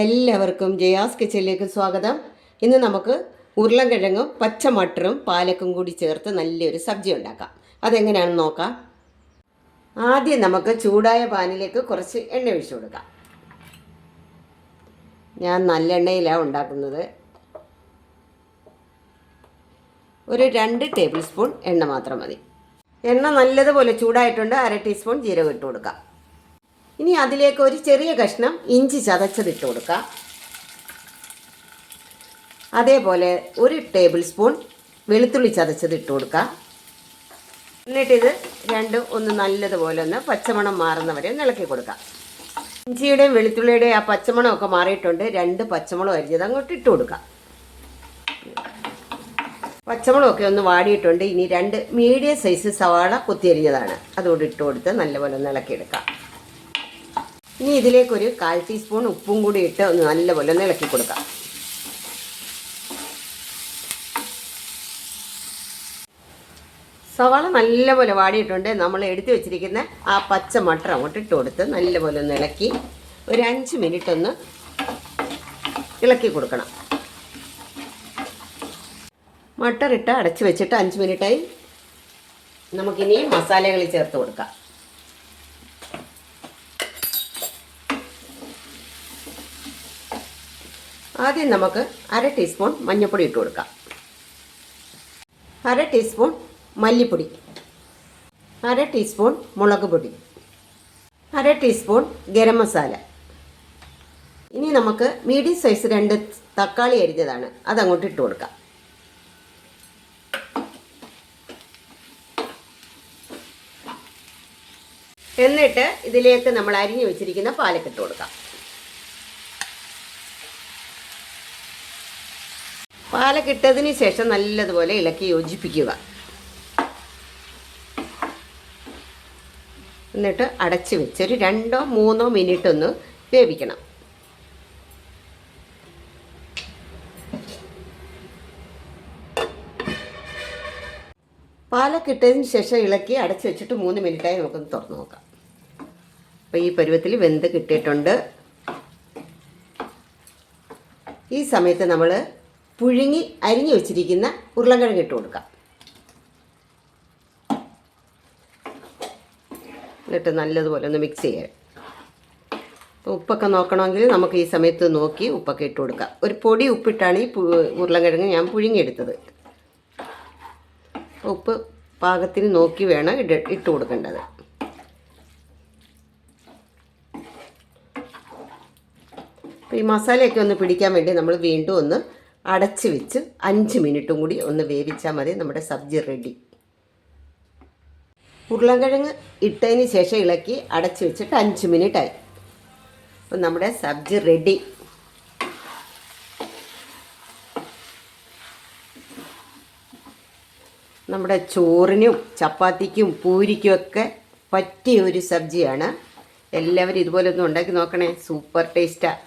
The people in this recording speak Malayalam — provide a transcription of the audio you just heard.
എല്ലാവർക്കും ജയാസ് കിച്ചണിലേക്ക് സ്വാഗതം. ഇന്ന് നമുക്ക് ഉരുളൻകിഴങ്ങും പച്ചമട്ടറും പാലക്കും കൂടി ചേർത്ത് നല്ലൊരു സബ്ജി ഉണ്ടാക്കാം. അതെങ്ങനെയാണെന്ന് നോക്കാം. ആദ്യം നമുക്ക് ചൂടായ പാനിലേക്ക് കുറച്ച് എണ്ണ ഒഴിച്ചു കൊടുക്കാം. ഞാൻ നല്ലെണ്ണയിലാണ് ഉണ്ടാക്കുന്നത്. ഒരു 2 ടേബിൾ സ്പൂൺ എണ്ണ മാത്രം മതി. എണ്ണ നല്ലതുപോലെ ചൂടായിട്ടുണ്ട്. 1/2 ടീസ്പൂൺ ജീരകം ഇട്ട് കൊടുക്കാം. ഇനി അതിലേക്ക് ഒരു ചെറിയ കഷ്ണം ഇഞ്ചി ചതച്ചതിട്ട് കൊടുക്കാം. അതേപോലെ 1 ടേബിൾ സ്പൂൺ വെളുത്തുള്ളി ചതച്ചതിട്ട് കൊടുക്കാം. എന്നിട്ടിത് രണ്ടും ഒന്ന് നല്ലതുപോലെ ഒന്ന് പച്ചമണം മാറുന്നവരെ ഇളക്കി കൊടുക്കാം. ഇഞ്ചിയുടെയും വെളുത്തുള്ളിയുടെയും ആ പച്ചമണമൊക്കെ മാറിയിട്ടുണ്ട്. 2 പച്ചമുളക് അരിഞ്ഞത് അങ്ങോട്ട് ഇട്ട് കൊടുക്കാം. പച്ചമുളകൊക്കെ ഒന്ന് വാടിയിട്ടുണ്ട്. ഇനി 2 മീഡിയം സൈസ് സവാള കുത്തിയരിഞ്ഞതാണ്, അതുകൊണ്ട് ഇട്ട് കൊടുത്ത് നല്ലപോലെ ഒന്ന് ഇളക്കിയെടുക്കാം. ഇനി ഇതിലേക്കൊരു 1/4 ടീസ്പൂൺ ഉപ്പും കൂടി ഇട്ട് ഒന്ന് നല്ലപോലെ ഒന്ന് ഇളക്കി കൊടുക്കാം. സവാള നല്ലപോലെ വാടിയിട്ടുണ്ട്. നമ്മൾ എടുത്തു വെച്ചിരിക്കുന്ന ആ പച്ച മട്ടർ അങ്ങോട്ട് ഇട്ട് കൊടുത്ത് നല്ലപോലെ ഒന്ന് ഇളക്കി ഒരു 5 മിനിറ്റ് ഒന്ന് ഇളക്കി കൊടുക്കണം. മട്ടർ ഇട്ട് അടച്ച് വെച്ചിട്ട് 5 മിനിറ്റായി. നമുക്കിനി മസാലകൾ ചേർത്ത് കൊടുക്കാം. ആദ്യം നമുക്ക് 1/2 ടീസ്പൂൺ മഞ്ഞൾപ്പൊടി ഇട്ട് കൊടുക്കാം. 1/2 ടീസ്പൂൺ മല്ലിപ്പൊടി, 1/2 ടീസ്പൂൺ മുളക് പൊടി, 1/2 ടീസ്പൂൺ ഗരം മസാല. ഇനി നമുക്ക് മീഡിയം സൈസ് 2 തക്കാളി അരിഞ്ഞതാണ്, അതങ്ങോട്ട് ഇട്ട് കൊടുക്കാം. എന്നിട്ട് ഇതിലേക്ക് നമ്മൾ അരിഞ്ഞു വെച്ചിരിക്കുന്ന പാലക്ക് ഇട്ട് കൊടുക്കാം. പാലക്കിട്ടതിന് ശേഷം നല്ലതുപോലെ ഇളക്കി യോജിപ്പിക്കുക. എന്നിട്ട് അടച്ച് വെച്ചൊരു 2-3 മിനിറ്റ് ഒന്ന് വേവിക്കണം. പാലക്കിട്ടതിന് ശേഷം ഇളക്കി അടച്ച് വെച്ചിട്ട് 3 മിനിറ്റായി നമുക്കൊന്ന് തുറന്ന് നോക്കാം. അപ്പോൾ ഈ പരുവത്തിൽ വെന്ത് കിട്ടിയിട്ടുണ്ട്. ഈ സമയത്ത് നമ്മൾ പുഴുങ്ങി അരിഞ്ഞു വെച്ചിരിക്കുന്ന ഉരുളൻകിഴങ്ങ് ഇട്ട് കൊടുക്കാം. എന്നിട്ട് നല്ലതുപോലെ ഒന്ന് മിക്സ് ചെയ്യാം. അപ്പോൾ ഉപ്പൊക്കെ നോക്കണമെങ്കിൽ നമുക്ക് ഈ സമയത്ത് നോക്കി ഉപ്പൊക്കെ ഇട്ട് കൊടുക്കാം. ഒരു പൊടി ഉപ്പിട്ടാണ് ഈ ഉരുളൻകിഴങ്ങ് ഞാൻ പുഴുങ്ങിയെടുത്തത്. ഉപ്പ് പാകത്തിന് നോക്കി വേണം ഇട്ട് കൊടുക്കേണ്ടത്. അപ്പോൾ ഈ മസാലയൊക്കെ ഒന്ന് പിടിക്കാൻ വേണ്ടി നമ്മൾ വീണ്ടും ഒന്ന് അടച്ച് വെച്ച് 5 മിനിറ്റും കൂടി ഒന്ന് വേവിച്ചാൽ മതി. നമ്മുടെ സബ്ജി റെഡി. ഉരുളൻകിഴങ്ങ് ഇട്ടതിന് ശേഷം ഇളക്കി അടച്ച് വെച്ചിട്ട് 5 മിനിറ്റായി. അപ്പം നമ്മുടെ സബ്ജി റെഡി. നമ്മുടെ ചോറിനും ചപ്പാത്തിക്കും പൂരിക്കും ഒക്കെ പറ്റിയ ഒരു സബ്ജിയാണ്. എല്ലാവരും ഇതുപോലെ ഒന്ന് ഉണ്ടാക്കി നോക്കണേ. സൂപ്പർ ടേസ്റ്റാണ്.